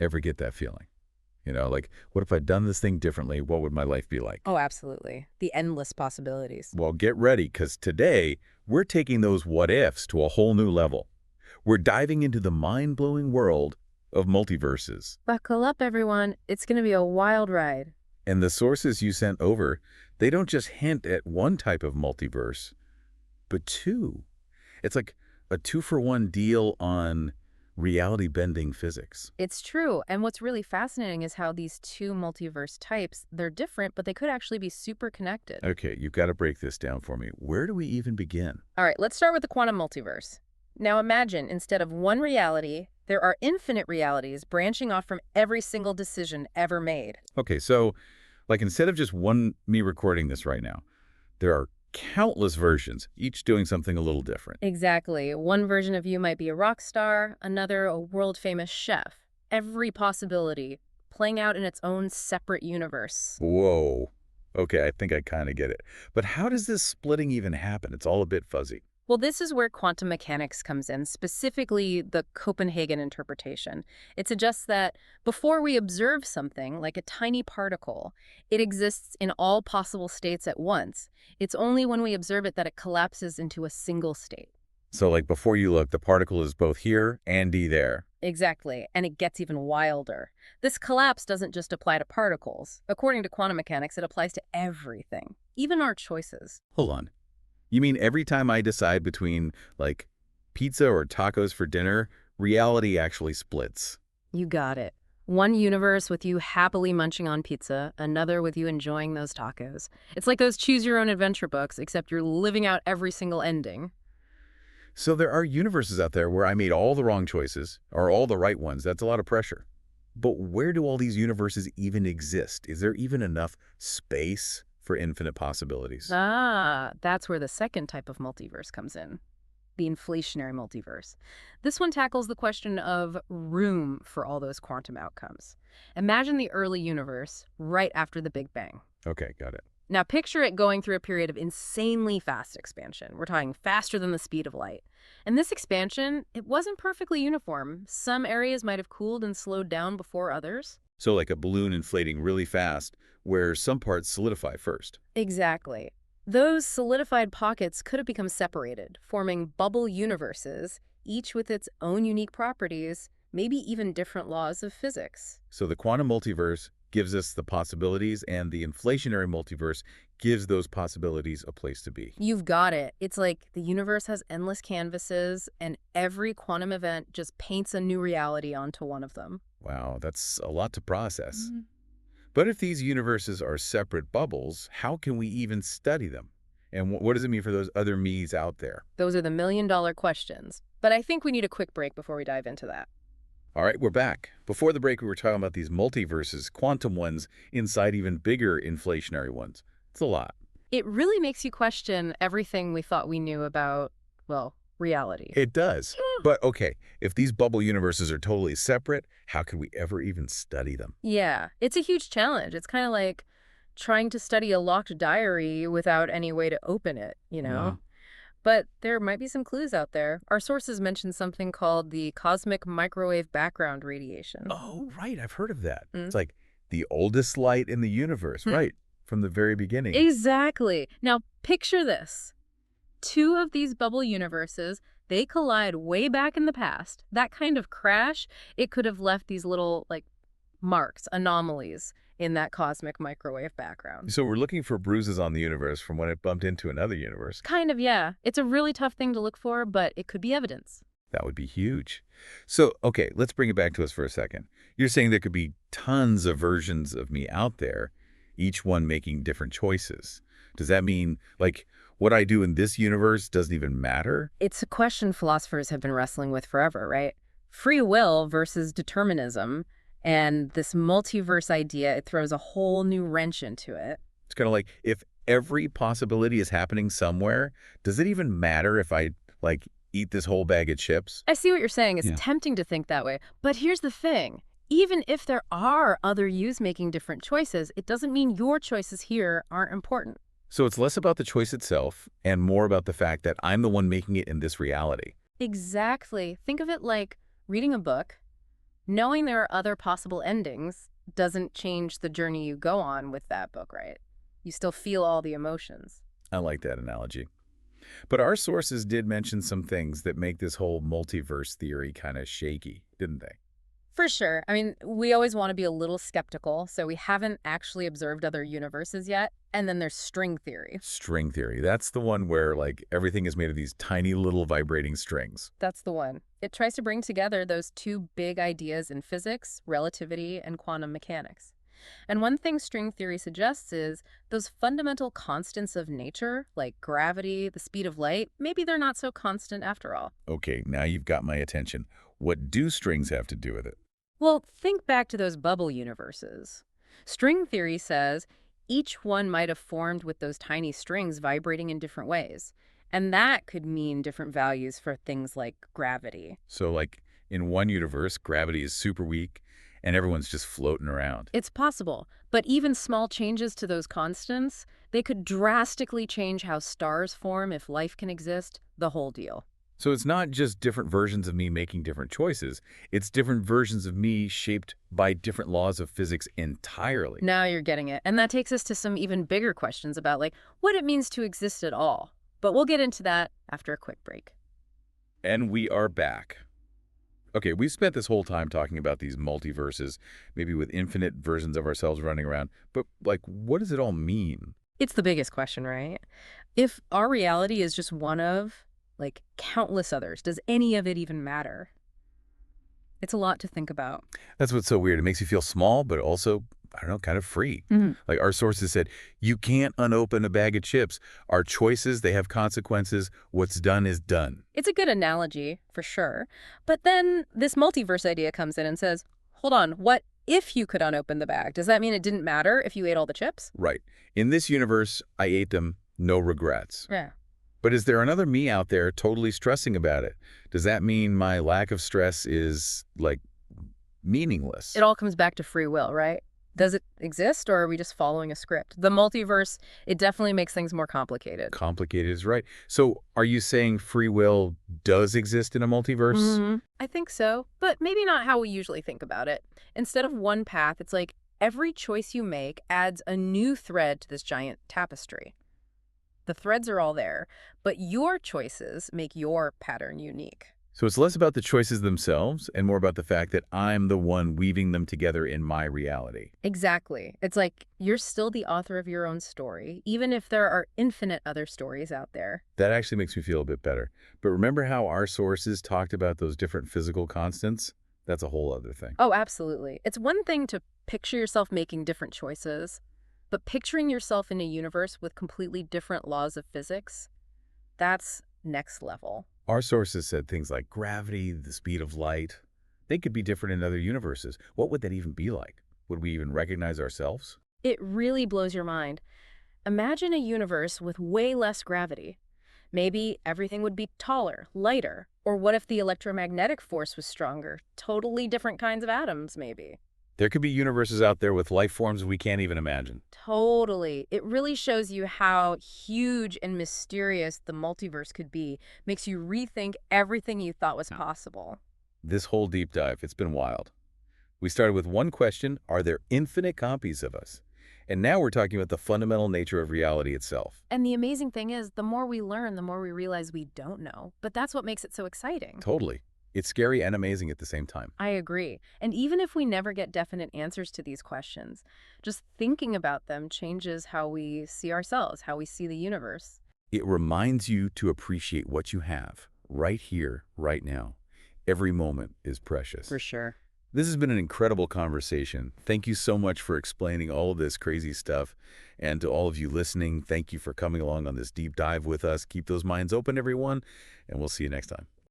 Ever get that feeling? Like, what if I'd done this thing differently? What would my life be like? Oh, absolutely. The endless possibilities. Well, get ready, because today we're taking those what ifs to a whole new level. We're diving into the mind-blowing world of multiverses. Buckle up, everyone. It's going to be a wild ride. And the sources you sent over, they don't just hint at one type of multiverse, but two. It's like a two-for-one deal on reality-bending physics. It's true. And what's really fascinating is how these two multiverse types, they're different, but they could actually be super connected. Okay, you've got to break this down for me. Where do we even begin? All right, let's start with the quantum multiverse. Now imagine, instead of one reality, there are infinite realities branching off from every single decision ever made. Okay, so like instead of just me recording this right now, there are countless versions, each doing something a little different. Exactly. One version of you might be a rock star, another a world-famous chef. Every possibility playing out in its own separate universe. Whoa. Okay, I think I kind of get it. But how does this splitting even happen? It's all a bit fuzzy. Well, this is where quantum mechanics comes in, specifically the Copenhagen interpretation. It suggests that before we observe something, like a tiny particle, it exists in all possible states at once. It's only when we observe it that it collapses into a single state. So like before you look, the particle is both here and there. Exactly, and it gets even wilder. This collapse doesn't just apply to particles. According to quantum mechanics, it applies to everything, even our choices. Hold on. You mean every time I decide between, like, pizza or tacos for dinner, reality actually splits? You got it. One universe with you happily munching on pizza, another with you enjoying those tacos. It's like those choose-your-own-adventure books, except you're living out every single ending. So there are universes out there where I made all the wrong choices, or all the right ones. That's a lot of pressure. But where do all these universes even exist? Is there even enough space for infinite possibilities? Ah, that's where the second type of multiverse comes in. The inflationary multiverse. This one tackles the question of room for all those quantum outcomes. Imagine the early universe right after the Big Bang. Okay, got it. Now picture it going through a period of insanely fast expansion. We're talking faster than the speed of light. And this expansion, it wasn't perfectly uniform. Some areas might have cooled and slowed down before others. So like a balloon inflating really fast, where some parts solidify first. Exactly. Those solidified pockets could have become separated, forming bubble universes, each with its own unique properties, maybe even different laws of physics. So the quantum multiverse gives us the possibilities, and the inflationary multiverse gives those possibilities a place to be. You've got it. It's like the universe has endless canvases, and every quantum event just paints a new reality onto one of them. Wow, that's a lot to process. But if these universes are separate bubbles, how can we even study them? And what does it mean for those other me's out there? Those are the million-dollar questions. But I think we need a quick break before we dive into that. All right, we're back. Before the break, we were talking about these multiverses, quantum ones, inside even bigger inflationary ones. It's a lot. It really makes you question everything we thought we knew about, well, reality. It does. But okay, if these bubble universes are totally separate, how could we ever even study them? Yeah, it's a huge challenge. It's kind of like trying to study a locked diary without any way to open it, you know? Wow. But there might be some clues out there. Our sources mention something called the cosmic microwave background radiation. Oh, right. I've heard of that. Mm. It's like the oldest light in the universe, right? From the very beginning. Exactly. Now, picture this. Two of these bubble universes, they collide way back in the past. That kind of crash, it could have left these little, like, marks, anomalies in that cosmic microwave background. So we're looking for bruises on the universe from when it bumped into another universe. Kind of, yeah. It's a really tough thing to look for, but it could be evidence. That would be huge. So, okay, let's bring it back to us for a second. You're saying there could be tons of versions of me out there, each one making different choices. Does that mean, like, what I do in this universe doesn't even matter? It's a question philosophers have been wrestling with forever, right? Free will versus determinism. And this multiverse idea, it throws a whole new wrench into it. It's kind of like, if every possibility is happening somewhere, does it even matter if I, like, eat this whole bag of chips? I see what you're saying. It's Yeah. tempting to think that way. But here's the thing. Even if there are other yous making different choices, it doesn't mean your choices here aren't important. So it's less about the choice itself and more about the fact that I'm the one making it in this reality. Exactly. Think of it like reading a book. Knowing there are other possible endings doesn't change the journey you go on with that book, right? You still feel all the emotions. I like that analogy. But our sources did mention some things that make this whole multiverse theory kind of shaky, didn't they? For sure. I mean, we always want to be a little skeptical, so we haven't actually observed other universes yet. And then there's string theory. String theory. That's the one where, like, everything is made of these tiny little vibrating strings. That's the one. It tries to bring together those two big ideas in physics, relativity, and quantum mechanics. And one thing string theory suggests is those fundamental constants of nature, like gravity, the speed of light, maybe they're not so constant after all. Okay, now you've got my attention. What do strings have to do with it? Well, think back to those bubble universes. String theory says each one might have formed with those tiny strings vibrating in different ways. And that could mean different values for things like gravity. So, like, in one universe, gravity is super weak, and everyone's just floating around. It's possible, but even small changes to those constants, they could drastically change how stars form if life can exist, the whole deal. So it's not just different versions of me making different choices. It's different versions of me shaped by different laws of physics entirely. Now you're getting it. And that takes us to some even bigger questions about like what it means to exist at all. But we'll get into that after a quick break. And we are back. Okay, we spent this whole time talking about these multiverses, maybe with infinite versions of ourselves running around. But, like, what does it all mean? It's the biggest question, right? If our reality is just one of, like, countless others, does any of it even matter? It's a lot to think about. That's what's so weird. It makes you feel small, but also, I don't know, kind of free. Like our sources said, you can't unopen a bag of chips. Our choices, they have consequences. What's done is done. It's a good analogy, for sure. But then this multiverse idea comes in and says, hold on, what if you could unopen the bag? Does that mean it didn't matter if you ate all the chips? Right. In this universe, I ate them, no regrets. Yeah. But is there another me out there totally stressing about it? Does that mean my lack of stress is, like, meaningless? It all comes back to free will, right? Does it exist, or are we just following a script? The multiverse, it definitely makes things more complicated. Complicated is right. So are you saying free will does exist in a multiverse? I think so, but maybe not how we usually think about it. Instead of one path, it's like every choice you make adds a new thread to this giant tapestry. The threads are all there, but your choices make your pattern unique. So it's less about the choices themselves and more about the fact that I'm the one weaving them together in my reality. Exactly. It's like you're still the author of your own story, even if there are infinite other stories out there. That actually makes me feel a bit better. But remember how our sources talked about those different physical constants? That's a whole other thing. Oh, absolutely. It's one thing to picture yourself making different choices, but picturing yourself in a universe with completely different laws of physics, that's next level. Our sources said things like gravity, the speed of light. They could be different in other universes. What would that even be like? Would we even recognize ourselves? It really blows your mind. Imagine a universe with way less gravity. Maybe everything would be taller, lighter. Or what if the electromagnetic force was stronger? Totally different kinds of atoms, maybe. There could be universes out there with life forms we can't even imagine. Totally. It really shows you how huge and mysterious the multiverse could be. Makes you rethink everything you thought was possible. This whole deep dive, it's been wild. We started with one question, are there infinite copies of us? And now we're talking about the fundamental nature of reality itself. And the amazing thing is, the more we learn, the more we realize we don't know. But that's what makes it so exciting. Totally. It's scary and amazing at the same time. I agree. And even if we never get definite answers to these questions, just thinking about them changes how we see ourselves, how we see the universe. It reminds you to appreciate what you have right here, right now. Every moment is precious. For sure. This has been an incredible conversation. Thank you so much for explaining all of this crazy stuff. And to all of you listening, thank you for coming along on this deep dive with us. Keep those minds open, everyone, and we'll see you next time.